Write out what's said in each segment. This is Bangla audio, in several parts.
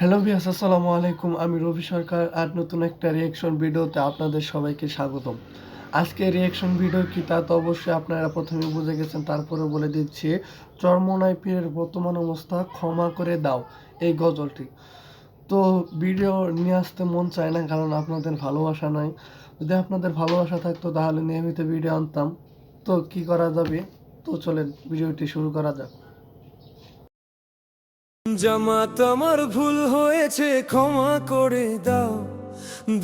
হ্যালো ভিউয়ার্স, আসসালামু আলাইকুম। আমি রবি সরকার আর নতুন একটা রিঅ্যাকশন ভিডিওতে আপনাদের সবাইকে স্বাগতম। আজকে রিঅ্যাকশন ভিডিও কি তা তো অবশ্যই আপনারা প্রথমেই বুঝে গেছেন, তারপরে বলে দিচ্ছি। চরমোনাই পীরের বর্তমান অবস্থা, ক্ষমা করে দাও, এই গজলটি। তো ভিডিও নিয়ে আসতে মন চায় না, কারণ আপনাদের ভালোবাসা নাই। যদি আপনাদের ভালোবাসা থাকতো তাহলে নিয়মিত ভিডিও আনতাম। তো কি করা যাবে, তো চলেন ভিডিওটি শুরু করা যাক। জামাত আমার ভুল হয়েছে, ক্ষমা করে দাও,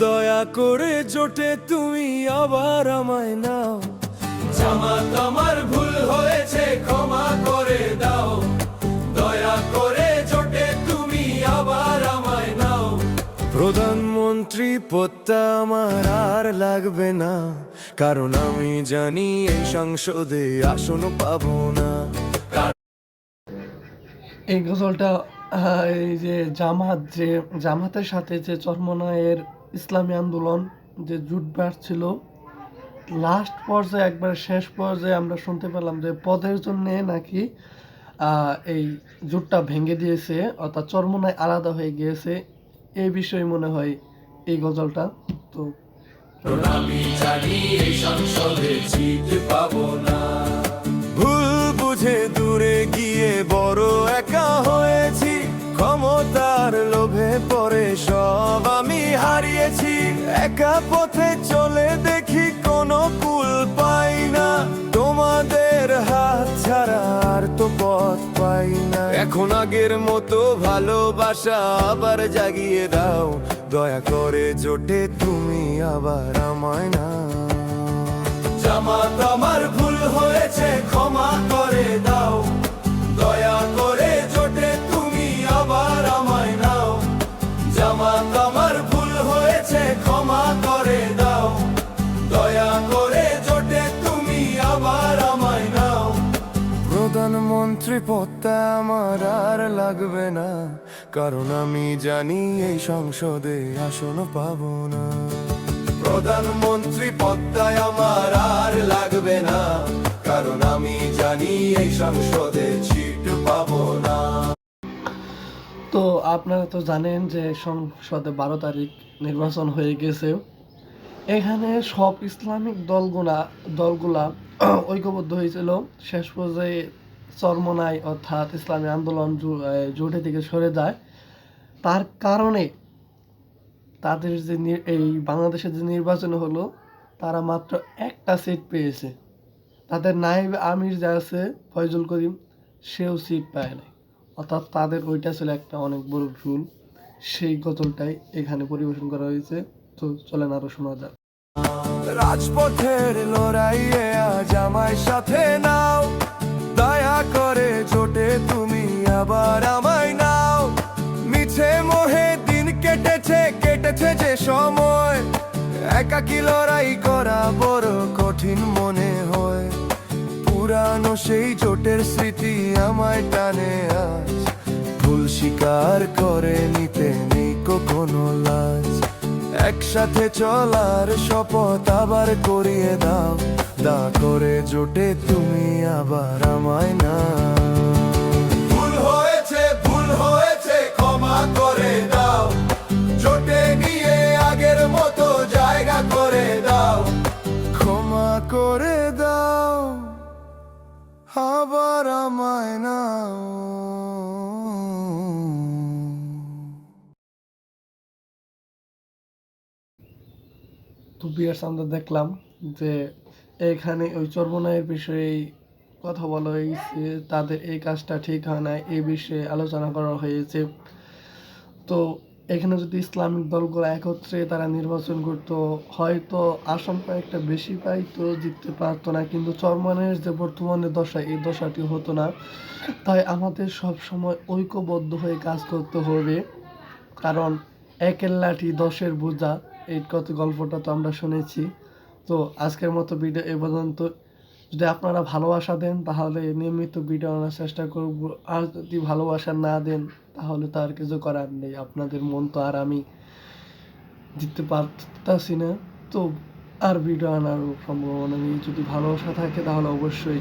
দয়া করে জোটে তুমি আবার আমায় নাও। জামাত আমার ভুল হয়েছে, ক্ষমা করে দাও, দয়া করে জোটে তুমি আবার আমায় নাও। প্রধানমন্ত্রী পদটা আমার আর লাগবে না, কারণ আমি জানি এই সংসদে আসন পাবো না। এই গজলটা এই যে জামাতের সাথে যে চরমোনাইয়ের ইসলামী আন্দোলন যে জোট বাঁধছিল, লাস্ট পর্যায়ে একবার শেষ পর্যায়ে আমরা শুনতে পেলাম যে পদের জন্যে নাকি এই জোটটা ভেঙে দিয়েছে, অর্থাৎ চরমোনাই আলাদা হয়ে গিয়েছে। এই বিষয়ে মনে হয় এই গজলটা। তো আমি জানি এই সংসদে জিত পাবো না। ভুল বুঝে দূরে গিয়ে বড় একা হয়েছি, ক্ষমতার লোভে পড়ে সব আমি হারিয়েছি। একা পথে চলে দেখি কোনো কুল পাই না, তোমাদের হাত ছাড়া আর তো পথ পাই না। এখন আগের মতো ভালোবাসা আবার জাগিয়ে দাও, দয়া করে জোটে তুমি আবার আমায় না। জামাত আমার ভুল হয়েছে, ক্ষমা করে দাও, দয়া করে জোটে তুমি আবার আমায় নাও। জামাত আমার ভুল হয়েছে, ক্ষমা করে দাও, দয়া করে জোটে তুমি আবার আমায় নাও। প্রধানমন্ত্রী পদটা আমার আর লাগবে না, কারণ আমি জানি এই সংসদে আসন পাবো না। প্রধানমন্ত্রী পদটায় আমার আর লাগবে না, কারণ আমি জানি এই সংসদে সিট পাবো না। তো আপনারা তো জানেন যে সংসদে 12 তারিখ নির্বাচন হয়ে গেছে। এখানে সব ইসলামিক দলগুলা ঐক্যবদ্ধ হয়েছিল। শেষ পর্যায়ে চরমোনাই অর্থাৎ ইসলামী আন্দোলন জোটে থেকে সরে যায়। তার কারণে তাদের যে এই বাংলাদেশের যে নির্বাচন হলো, তারা মাত্র একটা সিট পেয়েছে। তাদের নায়েব আমির যা আছে ফয়জুল করিম, সেও সিট পায় নাই। অর্থাৎ তাদের ওইটা ছিল একটা অনেক বড় ভুল। সেই গজলটাই এখানে পরিবেশন করা হয়েছে। তো চলেন আরো শোনা যাক। রাজপথের লড়াইয়ে আজ আমায় সাথে নাও, দয়া করে জোটে তুমি আবার আমায় নাও। মিছে মোহে দিন কেটেছে যে সময়, একাকী লড়াই করা বড় কঠিন মনে হয়। পুরানো সেই জোটের স্মৃতি আমায় টানে আজ, ভুল স্বীকার করে নিতে নেই কোনো লাজ। একসাথে চলার শপথ আবার করিয়ে দাও, দা করে জোটে তুমি আবার আমায় না। ভুল হয়েছে, ক্ষমা করে দাও, জোটে নিয়ে আগের মতো জায়গা করে দাও। ক্ষমা করে দাও, আবার আমায় নাও। তো ভিউয়ার্স, আমরা দেখলাম যে এখানে ওই চরমোনাইয়ের বিষয়ে কথা বলা হয়েছে, তাদের এই কাজটা ঠিক হয় না, এই বিষয়ে আলোচনা করা হয়েছে। তো এখানে যদি ইসলামিক দলগুলো একত্রে তারা নির্বাচন করতো, হয়তো আসন কয়েকটা বেশি পাইতো, জিততে পারতো না, কিন্তু চরমোনাইয়ের যে বর্তমানে দশা, এই দশাটি হতো না। তাই আমাদের সব সময় ঐক্যবদ্ধ হয়ে কাজ করতে হবে, কারণ একের লাঠি দশের বোঝা, এই গল্পটা তো আমরা শুনেছি। তো আজকের মতো ভিডিও এ পর্যন্ত। যদি আপনারা ভালোবাসা দেন তাহলে নিয়মিত ভিডিও আনার চেষ্টা করব, আর যদি ভালোবাসা না দেন তাহলে তো আর কিছু করার নেই। আপনাদের মন তো আর আমি দিতে পারতাছি না। তো আর ভিডিও আনার সম্ভাবনা নেই। যদি ভালোবাসা থাকে তাহলে অবশ্যই